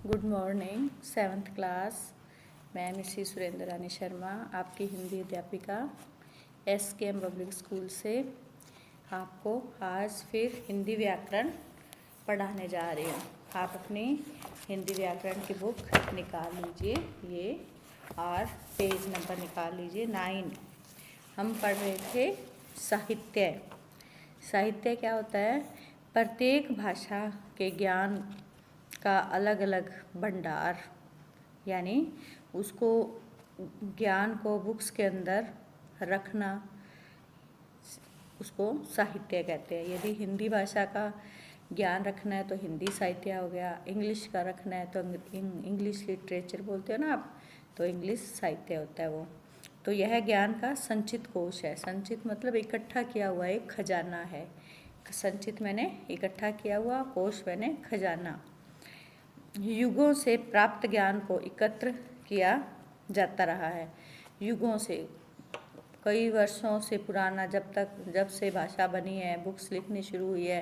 Good morning. 7th class. मैं Mrs Surendra रानी शर्मा, आपकी हिंदी अध्यापिका SKM पब्लिक स्कूल से आपको आज फिर हिंदी व्याकरण पढ़ाने जा रही हूँ। आप अपनी हिंदी व्याकरण की बुक निकाल लीजिए ये और पेज नंबर निकाल लीजिए 9। हम पढ़ रहे थे साहित्य। साहित्य क्या होता है? प्रत्येक भाषा के ज्ञान का अलग अलग भंडार, यानी उसको ज्ञान को बुक्स के अंदर रखना, उसको साहित्य कहते हैं। यदि हिंदी भाषा का ज्ञान रखना है तो हिंदी साहित्य हो गया, इंग्लिश का रखना है तो इंग्लिश लिटरेचर बोलते हो ना आप, तो इंग्लिश साहित्य होता है वो। तो यह ज्ञान का संचित कोश है। संचित मतलब इकट्ठा किया हुआ एक खजाना है। संचित मैंने इकट्ठा किया हुआ, कोश मैंने खजाना। युगों से प्राप्त ज्ञान को एकत्र किया जाता रहा है। युगों से, कई वर्षों से पुराना, जब से भाषा बनी है, बुक्स लिखनी शुरू हुई है,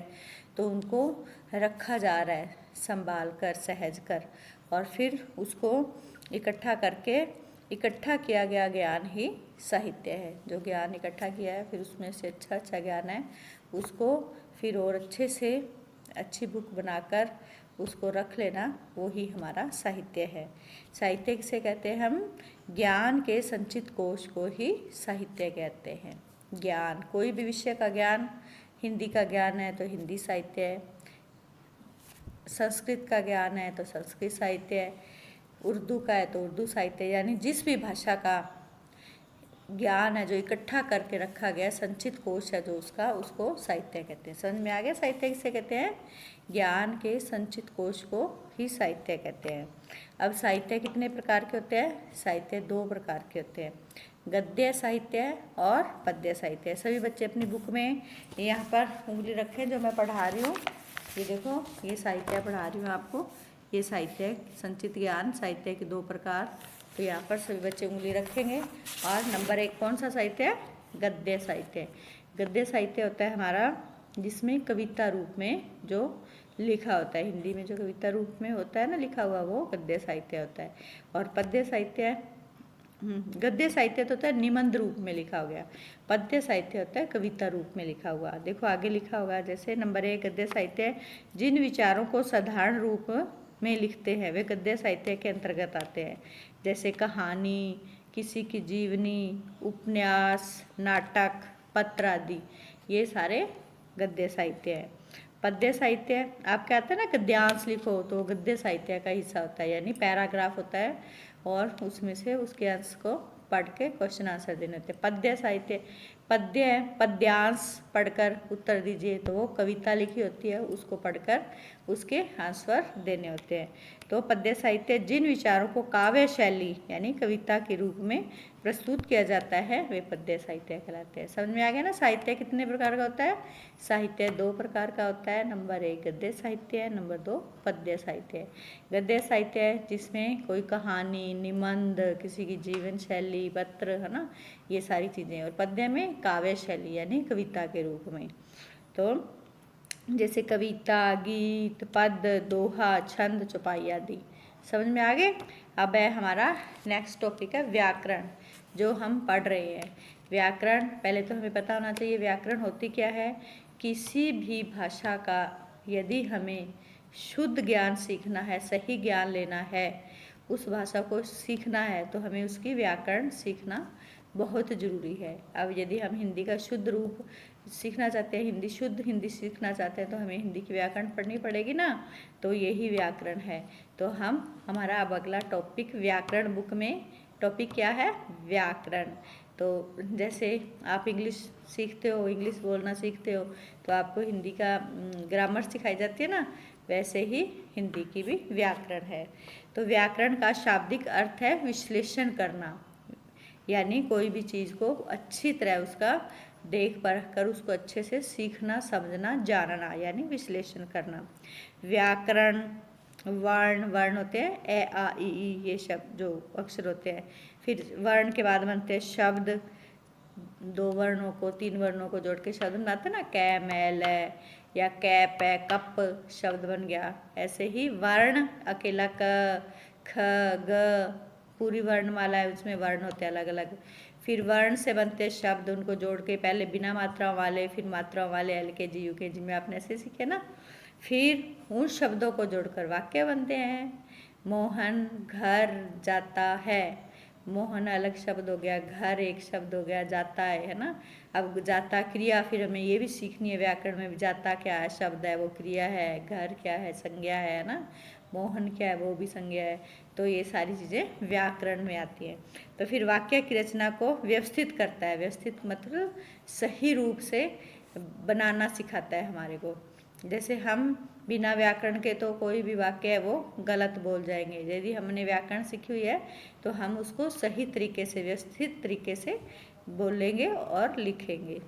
तो उनको रखा जा रहा है संभाल कर, सहज कर, और फिर उसको इकट्ठा किया गया ज्ञान ही साहित्य है। जो ज्ञान इकट्ठा किया है, फिर उसमें से अच्छा ज्ञान है, उसको फिर और अच्छे से अच्छी बुक बनाकर उसको रख लेना, वो ही हमारा साहित्य है। साहित्य किसे कहते हैं? हम ज्ञान के संचित कोश को ही साहित्य कहते हैं। ज्ञान, कोई भी विषय का ज्ञान, हिंदी का ज्ञान है तो हिंदी साहित्य है, संस्कृत का ज्ञान है तो संस्कृत साहित्य है, उर्दू का है तो उर्दू साहित्य, यानी जिस भी भाषा का ज्ञान है जो इकट्ठा करके रखा गया, संचित कोश है जो उसका, उसको साहित्य कहते हैं। समझ में आ गया? साहित्य किसे कहते हैं? ज्ञान के संचित कोश को ही साहित्य कहते हैं। अब साहित्य कितने प्रकार के होते हैं? साहित्य 2 प्रकार के होते हैं, गद्य साहित्य और पद्य साहित्य। सभी बच्चे अपनी बुक में यहाँ पर उंगली रखें जो मैं पढ़ा रही हूँ। ये देखो, ये साहित्य पढ़ा रही हूँ आपको। ये साहित्य, संचित ज्ञान, साहित्य के 2 प्रकार। तो यहाँ पर सभी बच्चे उंगली रखेंगे। और नंबर 1 कौन सा साहित्य है? गद्य साहित्य। गद्य साहित्य होता है हमारा जिसमें कविता रूप में जो लिखा होता है, हिंदी में जो कविता रूप में होता है ना लिखा हुआ, वो गद्य साहित्य होता है। और पद्य साहित्य, गद्य साहित्य तो होता है निबंध रूप में लिखा हो गया, पद्य साहित्य होता है कविता रूप में लिखा हुआ। देखो आगे लिखा होगा, जैसे नंबर 1 गद्य साहित्य जिन विचारों को साधारण रूप में लिखते हैं वे गद्य साहित्य के अंतर्गत आते हैं। जैसे कहानी, किसी की जीवनी, उपन्यास, नाटक, पत्र आदि, ये सारे गद्य साहित्य है। पद्य साहित्य, आप क्या आता है ना, गद्यांश लिखो, तो गद्य साहित्य का हिस्सा होता है, यानी पैराग्राफ होता है और उसमें से उसके अंश को पढ़ के क्वेश्चन आंसर देने होते हैं। पद्य साहित्य, पद्य है, पद्यांश पढ़कर उत्तर दीजिए, तो वो कविता लिखी होती है, उसको पढ़कर उसके आंसर देने होते हैं। तो पद्य साहित्य जिन विचारों को काव्य शैली यानी कविता के रूप में प्रस्तुत किया जाता है, वे पद्य साहित्य कहलाते हैं। समझ में आ गया ना? साहित्य कितने प्रकार का होता है? साहित्य 2 प्रकार का होता है। नंबर 1 गद्य साहित्य है, नंबर 2 पद्य साहित्य है। गद्य साहित्य है जिसमें कोई कहानी, निबंध, किसी की जीवन शैली, पत्र, है ना, ये सारी चीज़ें। और पद्य में काव्य शैली यानी कविता के रूप में, तो जैसे कविता, गीत, पद, दोहा, छंद, चौपाई आदि। समझ में आ गए? अब है हमारा नेक्स्ट टॉपिक है व्याकरण, जो हम पढ़ रहे हैं। व्याकरण, पहले तो हमें पता होना चाहिए व्याकरण होती क्या है। किसी भी भाषा का यदि हमें शुद्ध ज्ञान सीखना है, सही ज्ञान लेना है, उस भाषा को सीखना है, तो हमें उसकी व्याकरण सीखना बहुत ज़रूरी है। अब यदि हम हिंदी का शुद्ध रूप सीखना चाहते हैं, शुद्ध हिंदी सीखना चाहते हैं, तो हमें हिंदी की व्याकरण पढ़नी पड़ेगी ना, तो यही व्याकरण है। तो हमारा अब अगला टॉपिक व्याकरण बुक में टॉपिक क्या है? व्याकरण। तो जैसे आप इंग्लिश सीखते हो, इंग्लिश बोलना सीखते हो, तो आपको हिंदी का ग्रामर सिखाई जाती है ना, वैसे ही हिंदी की भी व्याकरण है। तो व्याकरण का शाब्दिक अर्थ है विश्लेषण करना, यानी कोई भी चीज़ को अच्छी तरह उसका देख परख कर उसको अच्छे से सीखना, समझना, जानना, यानी विश्लेषण करना। व्याकरण वर्ण होते हैं ए आ ई ई, ये शब्द जो अक्षर होते हैं। फिर वर्ण के बाद बनते हैं शब्द, 2 वर्णों को 3 वर्णों को जोड़ के शब्द बनाते हैं ना, कै, मै, लै, या कैप है, कप शब्द बन गया। ऐसे ही वर्ण अकेला क, ख, ग, पूरी वर्णमाला है, उसमें वर्ण होते हैं अलग अलग। फिर वर्ण से बनते शब्द, उनको जोड़ के पहले बिना मात्राओं वाले, फिर मात्राओं वाले LKG UKG में आपने ऐसे सीखे ना। फिर उन शब्दों को जोड़कर वाक्य बनते हैं। मोहन घर जाता है, मोहन अलग शब्द हो गया, घर एक शब्द हो गया, जाता है ना। अब जाता क्रिया, फिर हमें ये भी सीखनी है व्याकरण में, जाता क्या है, शब्द है वो क्रिया है, घर क्या है संज्ञा है ना, मोहन क्या है वो भी संज्ञा है। तो ये सारी चीज़ें व्याकरण में आती हैं। तो फिर वाक्य की रचना को व्यवस्थित करता है, व्यवस्थित मतलब सही रूप से बनाना सिखाता है हमारे को। जैसे हम बिना व्याकरण के तो कोई भी वाक्य है वो गलत बोल जाएंगे। यदि हमने व्याकरण सीखी हुई है तो हम उसको सही तरीके से, व्यवस्थित तरीके से बोलेंगे और लिखेंगे।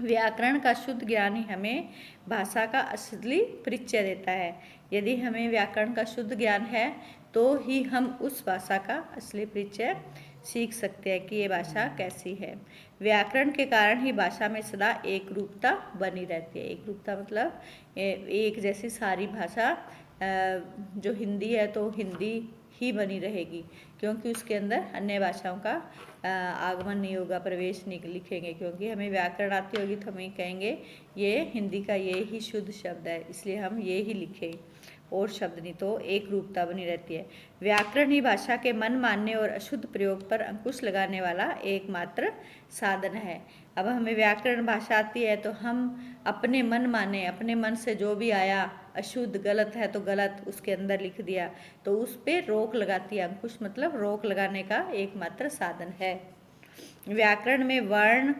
व्याकरण का शुद्ध ज्ञान ही हमें भाषा का असली परिचय देता है। यदि हमें व्याकरण का शुद्ध ज्ञान है तो ही हम उस भाषा का असली परिचय सीख सकते हैं कि ये भाषा कैसी है। व्याकरण के कारण ही भाषा में सदा एक रूपता बनी रहती है। एक रूपता मतलब एक जैसी सारी भाषा, जो हिंदी है तो हिंदी ही बनी रहेगी, क्योंकि उसके अंदर अन्य भाषाओं का आगमन नहीं होगा, प्रवेश नहीं लिखेंगे। क्योंकि हमें व्याकरण आती होगी तो हमें कहेंगे ये हिंदी का ये ही शुद्ध शब्द है, इसलिए हम ये ही लिखें, और शब्द नहीं, तो एक रूपता बनी रहती है। व्याकरण ही भाषा के मन मानने और अशुद्ध प्रयोग पर अंकुश लगाने वाला एकमात्र साधन है। अब हमें व्याकरण भाषा आती है तो हम अपने मन माने, अपने मन से जो भी आया अशुद्ध गलत है तो गलत उसके अंदर लिख दिया, तो उस पर रोक लगाती है। अंकुश मतलब रोक लगाने का एकमात्र साधन है। व्याकरण में वर्ण,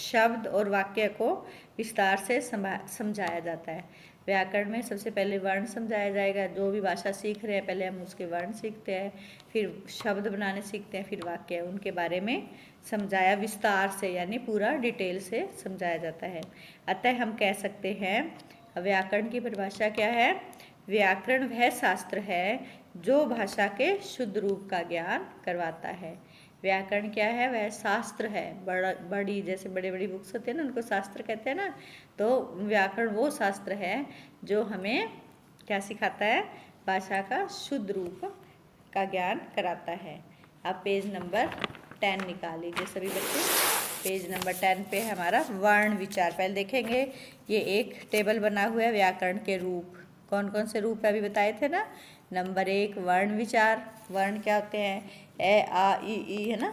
शब्द और वाक्य को विस्तार से समझाया जाता है। व्याकरण में सबसे पहले वर्ण समझाया जाएगा। जो भी भाषा सीख रहे हैं पहले हम उसके वर्ण सीखते हैं, फिर शब्द बनाने सीखते हैं, फिर वाक्य, उनके बारे में समझाया विस्तार से, यानी पूरा डिटेल से समझाया जाता है। अतः हम कह सकते हैं व्याकरण की परिभाषा क्या है? व्याकरण वह शास्त्र है जो भाषा के शुद्ध रूप का ज्ञान करवाता है। व्याकरण क्या है? वह शास्त्र है। बड़ी जैसे बड़ी बड़ी बुक्स होती है ना, उनको शास्त्र कहते हैं ना। तो व्याकरण वो शास्त्र है जो हमें क्या सिखाता है? भाषा का शुद्ध रूप का ज्ञान कराता है। अब पेज नंबर 10 निकाल लीजिए सभी बच्चे। पेज नंबर 10 पे हमारा वर्ण विचार पहले देखेंगे। ये एक टेबल बना हुआ है व्याकरण के रूप। कौन कौन से रूप अभी बताए थे ना। नंबर 1 वर्ण विचार। वर्ण क्या होते हैं? ए आ ई है ना,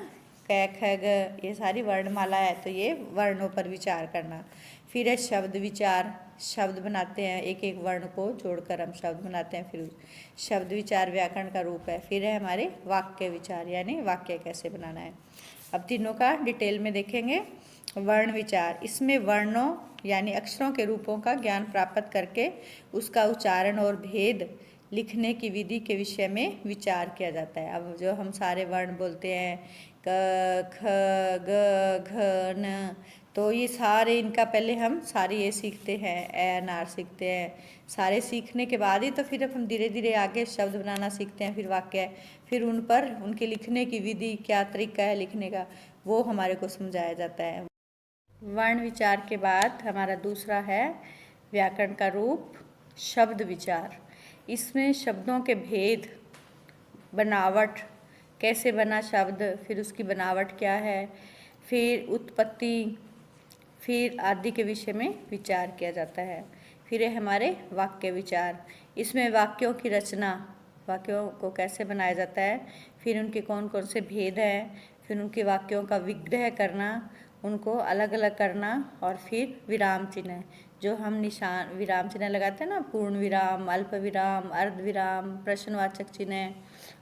क ख ग, ये सारी वर्णमाला है, तो ये वर्णों पर विचार करना। फिर है शब्द विचार। शब्द बनाते हैं, एक एक वर्ण को जोड़कर हम शब्द बनाते हैं, फिर शब्द विचार व्याकरण का रूप है। फिर है हमारे वाक्य विचार, यानी वाक्य कैसे बनाना है। अब तीनों का डिटेल में देखेंगे। वर्ण विचार, इसमें वर्णों यानी अक्षरों के रूपों का ज्ञान प्राप्त करके उसका उच्चारण और भेद लिखने की विधि के विषय में विचार किया जाता है। अब जो हम सारे वर्ण बोलते हैं क ख ग घ न, तो ये सारे इनका पहले हम सारे ये सीखते हैं, ए नार सीखते हैं। सारे सीखने के बाद ही तो फिर हम धीरे धीरे आगे शब्द बनाना सीखते हैं, फिर वाक्य, फिर उन पर उनके लिखने की विधि, क्या तरीका है लिखने का, वो हमारे को समझाया जाता है। वर्ण विचार के बाद हमारा दूसरा है व्याकरण का रूप शब्द विचार। इसमें शब्दों के भेद, बनावट, कैसे बना शब्द, फिर उसकी बनावट क्या है, फिर उत्पत्ति, फिर आदि के विषय में विचार किया जाता है। फिर है हमारे वाक्य विचार। इसमें वाक्यों की रचना, वाक्यों को कैसे बनाया जाता है, फिर उनके कौन कौन से भेद हैं, फिर उनके वाक्यों का विग्रह करना, उनको अलग अलग करना, और फिर विराम चिन्ह, जो हम निशान विराम चिन्ह लगाते हैं ना, पूर्ण विराम, अल्प विराम, अर्ध विराम, प्रश्नवाचक चिन्ह,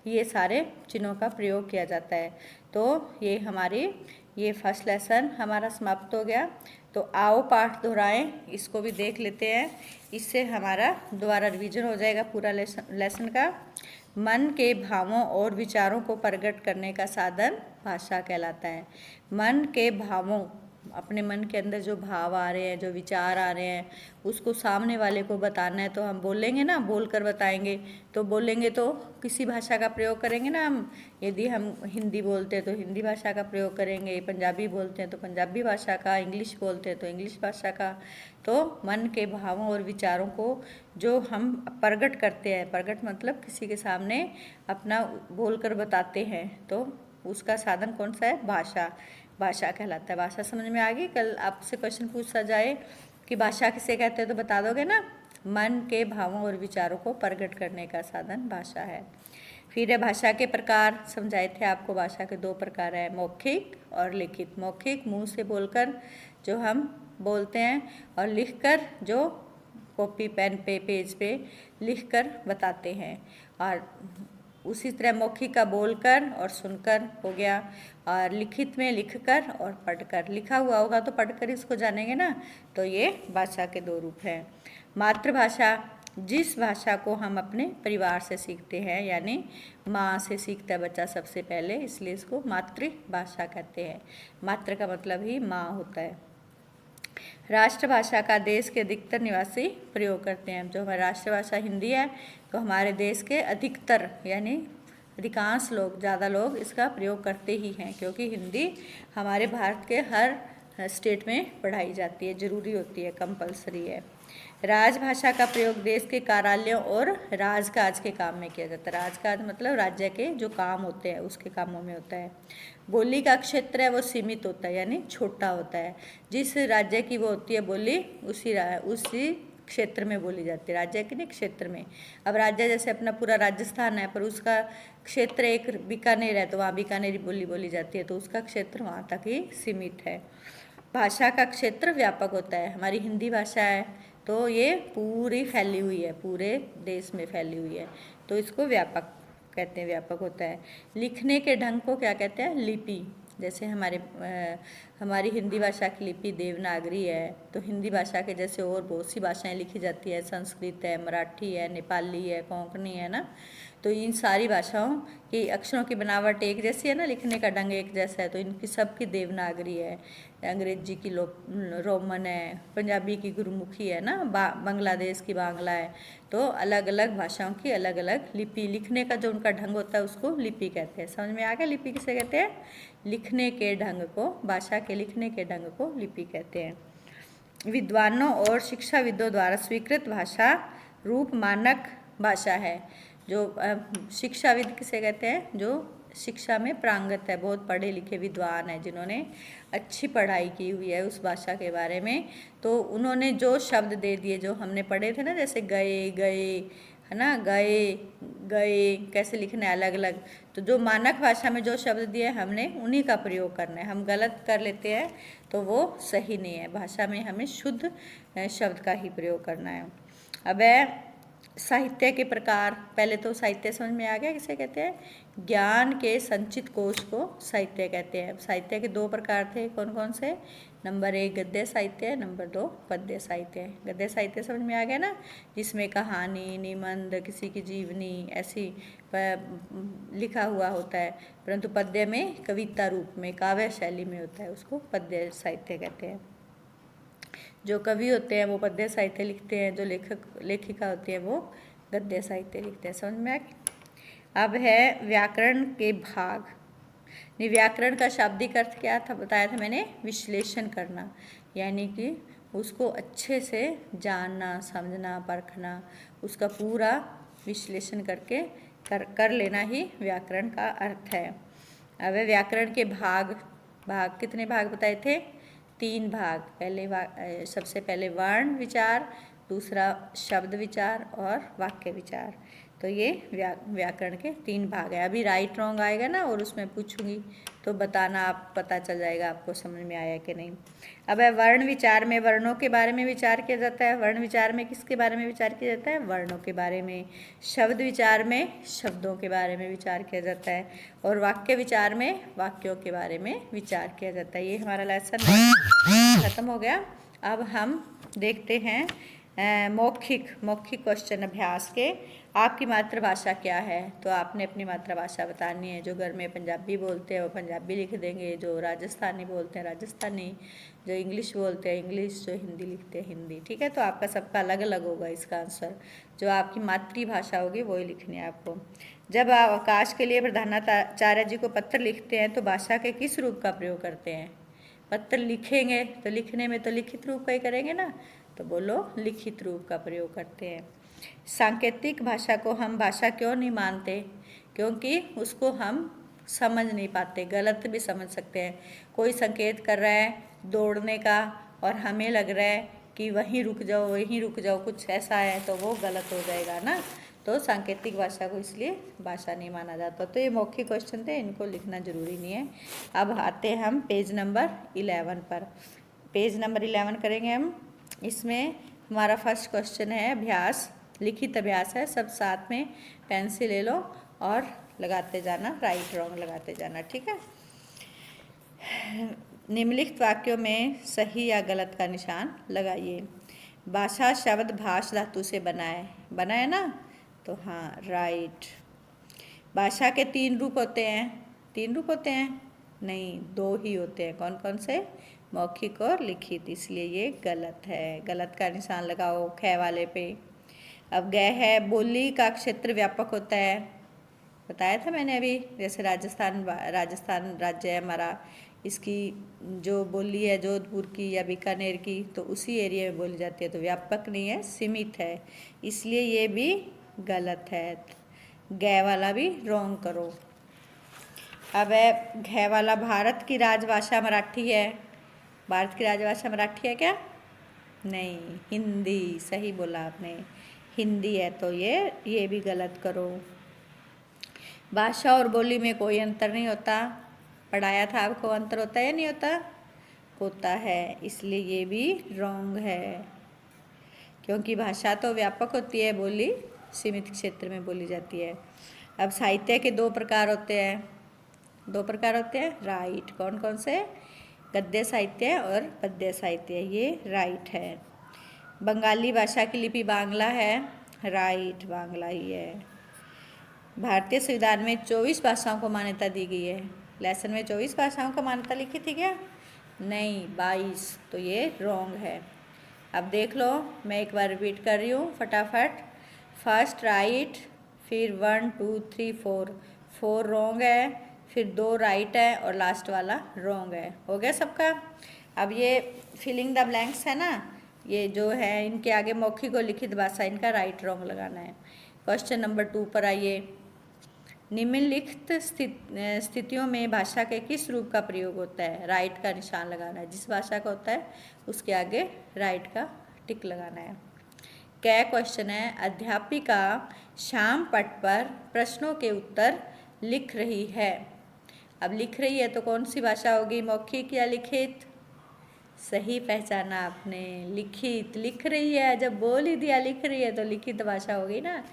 ये सारे चिन्हों का प्रयोग किया जाता है। तो ये हमारी ये फर्स्ट लेसन हमारा समाप्त हो गया। तो आओ पाठ दोहराएं, इसको भी देख लेते हैं, इससे हमारा दोबारा रिवीजन हो जाएगा पूरा लेसन का। मन के भावों और विचारों को प्रकट करने का साधन भाषा कहलाता है। मन के भावों अपने मन के अंदर जो भाव आ रहे हैं, जो विचार आ रहे हैं, उसको सामने वाले को बताना है तो हम बोलेंगे ना, बोलकर बताएंगे। तो बोलेंगे तो किसी भाषा का प्रयोग करेंगे ना हम। यदि हम हिंदी बोलते हैं तो हिंदी भाषा का प्रयोग करेंगे, पंजाबी बोलते हैं तो पंजाबी भाषा का, इंग्लिश बोलते हैं तो इंग्लिश भाषा का। तो मन के भावों और विचारों को जो हम प्रकट करते हैं, प्रकट मतलब किसी के सामने अपना बोलकर बताते हैं, तो उसका साधन कौन सा है? भाषा। भाषा कहलाता है। भाषा समझ में आ गई? कल आपसे क्वेश्चन पूछा जाए कि भाषा किसे कहते हैं तो बता दोगे ना? मन के भावों और विचारों को प्रकट करने का साधन भाषा है। फिर है भाषा के प्रकार, समझाए थे आपको। भाषा के 2 प्रकार है, मौखिक और लिखित। मौखिक मुंह से बोलकर जो हम बोलते हैं, और लिखकर जो कॉपी पेन पे पेज पे लिखकर बताते हैं। और उसी तरह मौखिक का बोलकर और सुनकर हो गया, और लिखित में लिखकर और पढ़कर। लिखा हुआ होगा तो पढ़कर इसको जानेंगे ना। तो ये भाषा के 2 रूप हैं। मातृभाषा, जिस भाषा को हम अपने परिवार से सीखते हैं, यानी माँ से सीखता है बच्चा सबसे पहले, इसलिए इसको मातृभाषा कहते हैं। मातृ का मतलब ही माँ होता है। राष्ट्रभाषा का देश के अधिकतर निवासी प्रयोग करते हैं। जो हमारी राष्ट्रभाषा हिंदी है, तो हमारे देश के अधिकतर यानी अधिकांश लोग, ज़्यादा लोग इसका प्रयोग करते ही हैं, क्योंकि हिंदी हमारे भारत के हर स्टेट में पढ़ाई जाती है, ज़रूरी होती है, कंपलसरी है। राजभाषा का प्रयोग देश के कार्यालयों और राजकाज के काम में किया जाता है। राजकाज मतलब राज्य के जो काम होते हैं उसके कामों में होता है। बोली का क्षेत्र है वो सीमित होता है, यानी छोटा होता है। जिस राज्य की वो होती है बोली, उसी क्षेत्र में बोली जाती है। राज्य के नहीं, क्षेत्र में। अब राज्य जैसे अपना पूरा राजस्थान है, पर उसका क्षेत्र एक बीकानेर है, तो वहाँ बीकानेरी बोली बोली जाती है, तो उसका क्षेत्र वहाँ तक ही सीमित है। भाषा का क्षेत्र व्यापक होता है। हमारी हिंदी भाषा है तो ये पूरी फैली हुई है, पूरे देश में फैली हुई है, तो इसको व्यापक कहते हैं, व्यापक होता है। लिखने के ढंग को क्या कहते हैं? लिपि। जैसे हमारी हिंदी भाषा की लिपि देवनागरी है, तो हिंदी भाषा के जैसे और बहुत सी भाषाएं लिखी जाती है, संस्कृत है, मराठी है, नेपाली है, कोंकणी है ना। तो इन सारी भाषाओं की अक्षरों की बनावट एक जैसी है ना, लिखने का ढंग एक जैसा है, तो इनकी सबकी देवनागरी है। अंग्रेजी की रोमन है, पंजाबी की गुरुमुखी है ना, बांग्लादेश की बांग्ला है। तो अलग अलग भाषाओं की अलग अलग लिपि, लिखने का जो उनका ढंग होता है उसको लिपि कहते हैं। समझ में आ गया? लिपि किसे कहते हैं? लिखने के ढंग को, भाषा के लिखने के ढंग को लिपि कहते हैं। विद्वानों और शिक्षाविदों द्वारा स्वीकृत भाषा रूप मानक भाषा है। जो शिक्षाविद किसे कहते हैं? जो शिक्षा में प्रांगत है, बहुत पढ़े लिखे विद्वान है, जिन्होंने अच्छी पढ़ाई की हुई है उस भाषा के बारे में, तो उन्होंने जो शब्द दे दिए, जो हमने पढ़े थे ना, जैसे गए गए है ना, गए गए कैसे लिखना है अलग अलग, तो जो मानक भाषा में जो शब्द दिए हमने उन्हीं का प्रयोग करना है। हम गलत कर लेते हैं तो वो सही नहीं है। भाषा में हमें शुद्ध शब्द का ही प्रयोग करना है। अब साहित्य के प्रकार, पहले तो साहित्य समझ में आ गया किसे कहते हैं? ज्ञान के संचित कोश को साहित्य कहते हैं। साहित्य के 2 प्रकार थे, कौन कौन से? नंबर 1 गद्य साहित्य, नंबर 2 पद्य साहित्य। गद्य साहित्य समझ में आ गया ना, जिसमें कहानी, निबंध, किसी की जीवनी ऐसी लिखा हुआ होता है, परंतु पद्य में कविता रूप में, काव्य शैली में होता है, उसको पद्य साहित्य कहते हैं। जो कवि होते हैं वो पद्य साहित्य लिखते हैं, जो लेखिका होती है वो गद्य साहित्य लिखते हैं। समझ में आ गया? अब है व्याकरण के भाग। व्याकरण का शाब्दिक अर्थ क्या था? बताया था मैंने, विश्लेषण करना, यानी कि उसको अच्छे से जानना, समझना, परखना, उसका पूरा विश्लेषण करके कर लेना ही व्याकरण का अर्थ है। अब व्याकरण के भाग कितने भाग बताए थे? 3 भाग। सबसे पहले वर्ण विचार, दूसरा शब्द विचार और वाक्य विचार। तो ये व्याकरण के 3 भाग है। अभी राइट रॉन्ग आएगा ना और उसमें पूछूंगी तो बताना, आप पता चल जाएगा आपको समझ में आया कि नहीं। अब वर्ण विचार में वर्णों के बारे में विचार किया जाता है। वर्ण विचार में किसके बारे में विचार किया जाता है? वर्णों के बारे में। शब्द विचार में शब्दों के बारे में विचार किया जाता है, और वाक्य विचार में वाक्यों के बारे में विचार किया जाता है। ये हमारा लेसन खत्म हो गया। अब हम देखते हैं मौखिक क्वेश्चन अभ्यास के आपकी मातृभाषा क्या है, तो आपने अपनी मातृभाषा बतानी है। जो घर में पंजाबी बोलते हैं वो पंजाबी लिख देंगे, जो राजस्थानी बोलते हैं राजस्थानी, जो इंग्लिश बोलते हैं इंग्लिश, जो हिंदी लिखते हैं हिंदी। ठीक है, तो आपका सबका अलग अलग होगा इसका आंसर। जो आपकी मातृभाषा होगी वही लिखनी है आपको। जब आप अवकाश के लिए प्रधानाचार्य जी को पत्र लिखते हैं तो भाषा के किस रूप का प्रयोग करते हैं? पत्र लिखेंगे तो लिखने में तो लिखित रूप का ही करेंगे ना, तो बोलो लिखित रूप का प्रयोग करते हैं। सांकेतिक भाषा को हम भाषा क्यों नहीं मानते? क्योंकि उसको हम समझ नहीं पाते, गलत भी समझ सकते हैं। कोई संकेत कर रहा है दौड़ने का और हमें लग रहा है कि वहीं रुक जाओ, कुछ ऐसा है, तो वो गलत हो जाएगा ना। तो सांकेतिक भाषा को इसलिए भाषा नहीं माना जाता। तो ये मौखिक क्वेश्चन थे, इनको लिखना जरूरी नहीं है। अब आते हैं हम पेज नंबर 11 पर। पेज नंबर 11 करेंगे हम। इसमें हमारा फर्स्ट क्वेश्चन है अभ्यास, लिखित अभ्यास है। सब साथ में पेंसिल ले लो और लगाते जाना, राइट रॉन्ग लगाते जाना। ठीक है। निम्नलिखित वाक्यों में सही या गलत का निशान लगाइए। भाषा शब्द भाष धातु से बना है ना, तो हाँ राइट। भाषा के 3 रूप होते हैं। 3 रूप होते हैं? नहीं, 2 ही होते हैं। कौन कौन से? मौखिक और लिखित, इसलिए ये गलत है। गलत का निशान लगाओ ख वाले पे। अब ग है, बोली का क्षेत्र व्यापक होता है, बताया था मैंने अभी। जैसे राजस्थान राज्य है हमारा, इसकी जो बोली है जोधपुर की या बीकानेर की, तो उसी एरिया में बोली जाती है, तो व्यापक नहीं है, सीमित है, इसलिए ये भी गलत है। ग वाला भी रॉन्ग करो। अब है घ वाला, भारत की राजभाषा मराठी है। भारत की राजभाषा मराठी है क्या? नहीं, हिंदी। सही बोला आपने, हिंदी है, तो ये भी गलत करो। भाषा और बोली में कोई अंतर नहीं होता, पढ़ाया था आपको। अंतर होता है या नहीं होता? होता है, इसलिए ये भी रॉन्ग है, क्योंकि भाषा तो व्यापक होती है, बोली सीमित क्षेत्र में बोली जाती है। अब साहित्य के 2 प्रकार होते हैं। 2 प्रकार होते हैं, राइट। कौन कौन से? गद्य साहित्य और पद्य साहित्य, ये राइट है। बंगाली भाषा की लिपि बांग्ला है, राइट, बांग्ला ही है। भारतीय संविधान में 24 भाषाओं को मान्यता दी गई है। लेसन में 24 भाषाओं को मान्यता लिखी थी क्या? नहीं, 22, तो ये रॉन्ग है। अब देख लो, मैं एक बार रिपीट कर रही हूँ फटाफट। फर्स्ट राइट, फिर 1 2 3 4 रॉन्ग है, फिर 2 राइट है और लास्ट वाला रॉन्ग है। हो गया सबका? अब ये फिलिंग द ब्लैंक्स है ना, ये जो है इनके आगे मौखिक और लिखित भाषा, इनका राइट रॉन्ग लगाना है। क्वेश्चन नंबर 2 पर आइए। निम्नलिखित स्थितियों में भाषा के किस रूप का प्रयोग होता है? राइट का निशान लगाना है। जिस भाषा का होता है उसके आगे राइट का टिक लगाना है। क्या क्वेश्चन है, अध्यापिका शाम पट पर प्रश्नों के उत्तर लिख रही है। अब लिख रही है तो कौन सी भाषा होगी, मौखिक या लिखित? सही पहचाना आपने, लिखित। लिख रही है, जब बोल ही दिया लिख रही है तो लिखित भाषा होगी ना,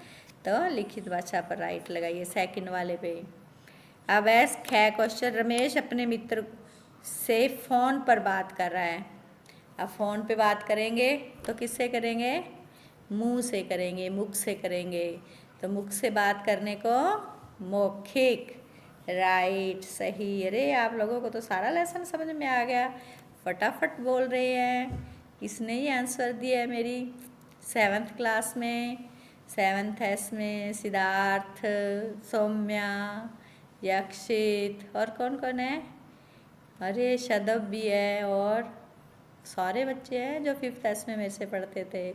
तो लिखित भाषा पर राइट लगाइए सेकंड वाले पे। अब है क्वेश्चन, रमेश अपने मित्र से फ़ोन पर बात कर रहा है। अब फ़ोन पे बात करेंगे तो किससे करेंगे? मुंह से करेंगे, मुख से करेंगे, तो मुख से बात करने को मौखिक, राइट, सही। अरे आप लोगों को तो सारा लेसन समझ में आ गया, फटाफट बोल रहे हैं। किसने ये आंसर दिया है मेरी 7th क्लास में, 7th S में? सिद्धार्थ, सौम्या, यक्षित, और कौन कौन है? अरे शदब भी है, और सारे बच्चे हैं जो 5th S में मेरे से पढ़ते थे,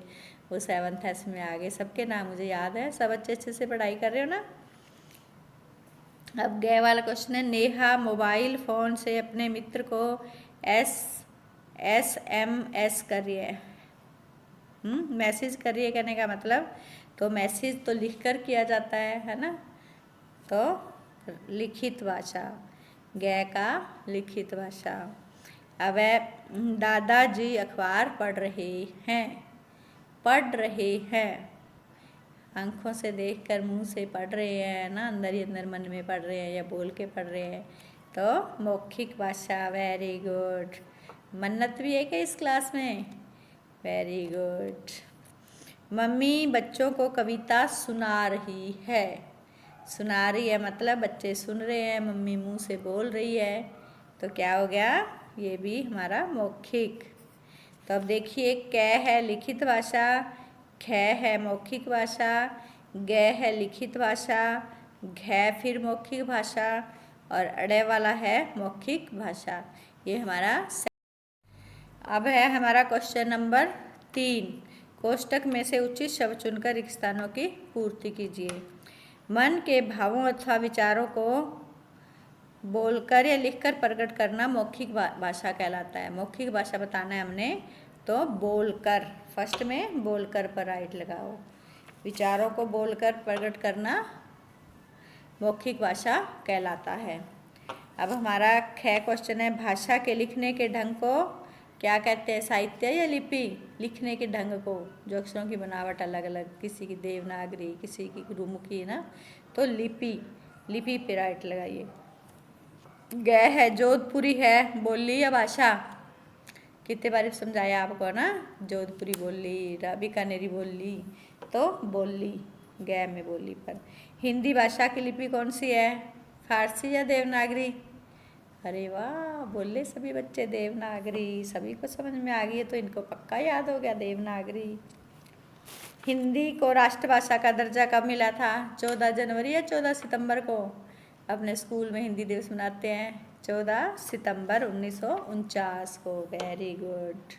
वो 7th S में आ गए। सबके नाम मुझे याद है, सब अच्छे से पढ़ाई कर रहे हो ना? अब गए वाला क्वेश्चन है, नेहा मोबाइल फ़ोन से अपने मित्र को SMS कर रही है। मैसेज कर रही है कहने का मतलब, तो मैसेज तो लिख कर किया जाता है ना, तो लिखित भाषा, गै का लिखित भाषा। अब दादाजी अखबार पढ़ रहे हैं, आँखों से देखकर, मुंह से पढ़ रहे हैं ना, अंदर ही अंदर मन में पढ़ रहे हैं या बोल के पढ़ रहे हैं, तो मौखिक भाषा। Very good. मन्नत भी है क्या इस क्लास में? Very good. मम्मी बच्चों को कविता सुना रही है। सुना रही है मतलब बच्चे सुन रहे हैं, मम्मी मुंह से बोल रही है, तो क्या हो गया, ये भी हमारा मौखिक। तो अब देखिए, कै है लिखित भाषा, ख है मौखिक भाषा, ग है लिखित भाषा, घ फिर मौखिक भाषा और अड़े वाला है मौखिक भाषा। ये हमारा। अब है हमारा क्वेश्चन नंबर 3। कोष्टक में से उचित शब्द चुनकर रिक्त स्थानों की पूर्ति कीजिए। मन के भावों अथवा विचारों को बोलकर या लिखकर प्रकट करना मौखिक भाषा कहलाता है। मौखिक भाषा बताना है हमने, तो बोलकर, फर्स्ट में बोलकर पर राइट लगाओ। विचारों को बोलकर प्रकट करना मौखिक भाषा कहलाता है। अब हमारा 6 क्वेश्चन है, भाषा के लिखने के ढंग को क्या कहते हैं, साहित्य या लिपि। लिखने के ढंग को, जो अक्षरों की बनावट अलग अलग, किसी की देवनागरी, किसी की गुरुमुखी है ना, तो लिपि, लिपि पे राइट लगाइए। ग है जोधपुरी है बोली या भाषा। कितने बार समझाया आपको ना, जोधपुरी बोली, बीकानेरी बोली, तो बोली, ग में बोली पर। हिंदी भाषा की लिपि कौन सी है, फारसी या देवनागरी। अरे वाह, बोले सभी बच्चे देवनागरी, सभी को समझ में आ गई है, तो इनको पक्का याद हो गया देवनागरी। हिंदी को राष्ट्रभाषा का दर्जा कब मिला था, 14 जनवरी या 14 सितंबर को। अपने स्कूल में हिंदी दिवस मनाते हैं 14 सितंबर 1949 को। वेरी गुड,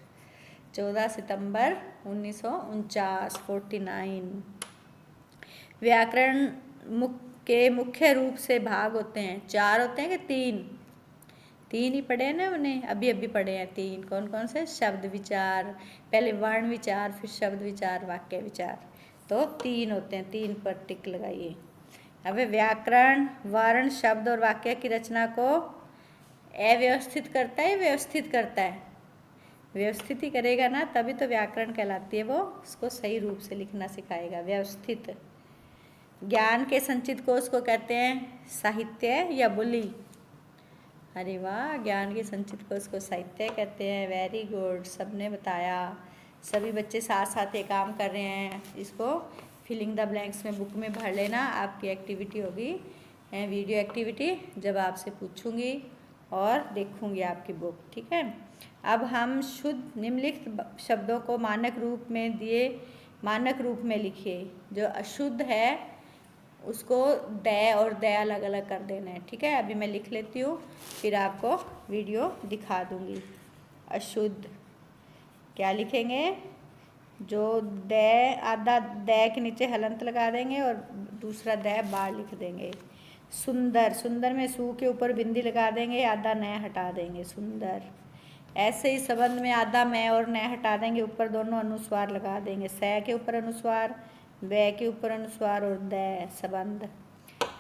14 सितंबर 1949, 49। व्याकरण के मुख्य रूप से भाग होते हैं, 4 होते हैं कि 3? 3 ही पढ़े हैं ना उन्हें, अभी अभी पढ़े हैं 3। कौन कौन से, शब्द विचार, पहले वर्ण विचार, फिर शब्द विचार, वाक्य विचार, तो 3 होते हैं। 3 पर टिक लगाइए। अब व्याकरण वर्ण, शब्द और वाक्य की रचना को अव्यवस्थित करता है, व्यवस्थित करता है। व्यवस्थित ही करेगा ना, तभी तो व्याकरण कहलाती है वो, उसको सही रूप से लिखना सिखाएगा, व्यवस्थित। ज्ञान के संचित कोश को कहते हैं साहित्य या बोली। अरे वाह, ज्ञान के संचित कोश को साहित्य कहते हैं। वेरी गुड, सबने बताया। सभी बच्चे साथ साथ ये काम कर रहे हैं। इसको फिलिंग द ब्लैंक्स में बुक में भर लेना, आपकी एक्टिविटी होगी, वीडियो एक्टिविटी, जब आपसे पूछूंगी और देखूंगी आपकी बुक, ठीक है। अब हम शुद्ध निम्नलिखित शब्दों को मानक रूप में दिए, मानक रूप में लिखिए। जो अशुद्ध है उसको द और द अलग अलग कर देना है, ठीक है। अभी मैं लिख लेती हूँ, फिर आपको वीडियो दिखा दूँगी। अशुद्ध क्या लिखेंगे, जो द, आधा द के नीचे हलंत लगा देंगे और दूसरा द बाहर लिख देंगे। सुंदर, सुंदर में सू के ऊपर बिंदी लगा देंगे, आधा न हटा देंगे, सुंदर। ऐसे ही संबंध में आधा मैं और न हटा देंगे, ऊपर दोनों अनुस्वार लगा देंगे, स के ऊपर अनुस्वार, व के ऊपर अनुस्वार और द संबंध।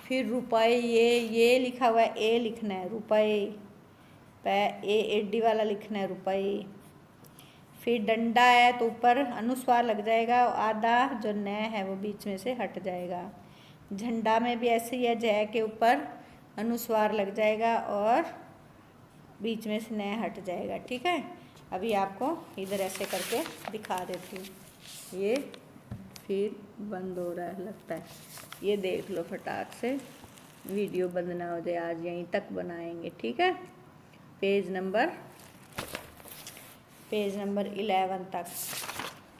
फिर रुपए, ये लिखा हुआ है, ए लिखना है, रुपए, ए एडी वाला लिखना है, रुपए। फिर डंडा है तो ऊपर अनुस्वार लग जाएगा, आधा जो न है वो बीच में से हट जाएगा। झंडा में भी ऐसे ही है, जय के ऊपर अनुस्वार लग जाएगा और बीच में से न हट जाएगा, ठीक है। अभी आपको इधर ऐसे करके दिखा देती हूँ। ये फिर बंद हो रहा है लगता है, ये देख लो फटाक से, वीडियो बंद ना हो जाए, आज यहीं तक बनाएंगे, ठीक है। पेज नंबर 11 तक।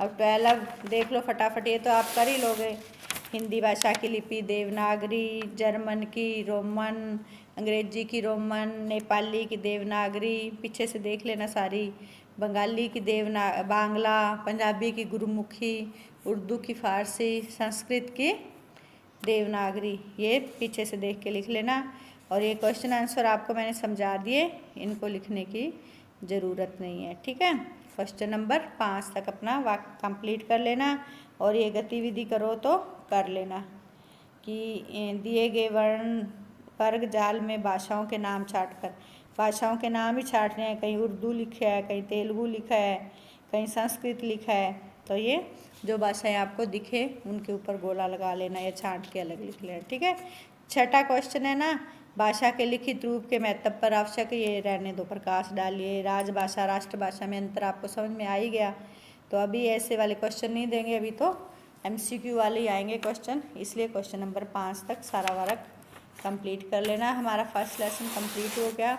अब 12 देख लो फटाफट, ये तो आप कर ही लोगे। हिंदी भाषा की लिपि देवनागरी, जर्मन की रोमन, अंग्रेजी की रोमन, नेपाली की देवनागरी, पीछे से देख लेना सारी, बंगाली की बांग्ला, पंजाबी की गुरुमुखी, उर्दू की फारसी, संस्कृत की देवनागरी, ये पीछे से देख के लिख लेना। और ये क्वेश्चन आंसर आपको मैंने समझा दिए, इनको लिखने की ज़रूरत नहीं है, ठीक है। क्वेश्चन नंबर 5 तक अपना वाक्य कंप्लीट कर लेना और ये गतिविधि करो तो कर लेना कि दिए गए वर्ण वर्ग जाल में भाषाओं के नाम छाटकर, भाषाओं के नाम ही छाटने हैं, कहीं उर्दू लिखा है, कहीं तेलुगु लिखा है, कहीं संस्कृत लिखा है, तो ये जो भाषाएं आपको दिखे उनके ऊपर गोला लगा लेना या छांट के अलग लिख लेना, ठीक है। छठा क्वेश्चन है ना, भाषा के लिखित रूप के महत्व पर आवश्यक ये रहने दो प्रकाश डालिए। राजभाषा राष्ट्रभाषा में अंतर आपको समझ में आ ही गया। तो अभी ऐसे वाले क्वेश्चन नहीं देंगे, अभी तो MCQ वाले ही आएंगे क्वेश्चन, इसलिए क्वेश्चन नंबर 5 तक सारा वर्क कंप्लीट कर लेना। हमारा फर्स्ट लेसन कंप्लीट हो गया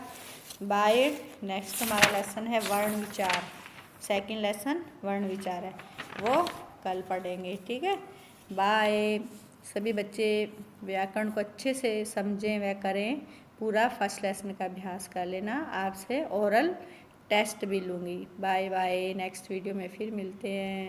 बाय। नेक्स्ट हमारा लेसन है वर्ण विचार, सेकंड लेसन वर्ण विचार है, वो कल पढ़ेंगे, ठीक है। बाय। सभी बच्चे व्याकरण को अच्छे से समझें व करें, पूरा फर्स्ट लेसन का अभ्यास कर लेना। आपसे ओरल टेस्ट भी लूँगी। बाय बाय, नेक्स्ट वीडियो में फिर मिलते हैं।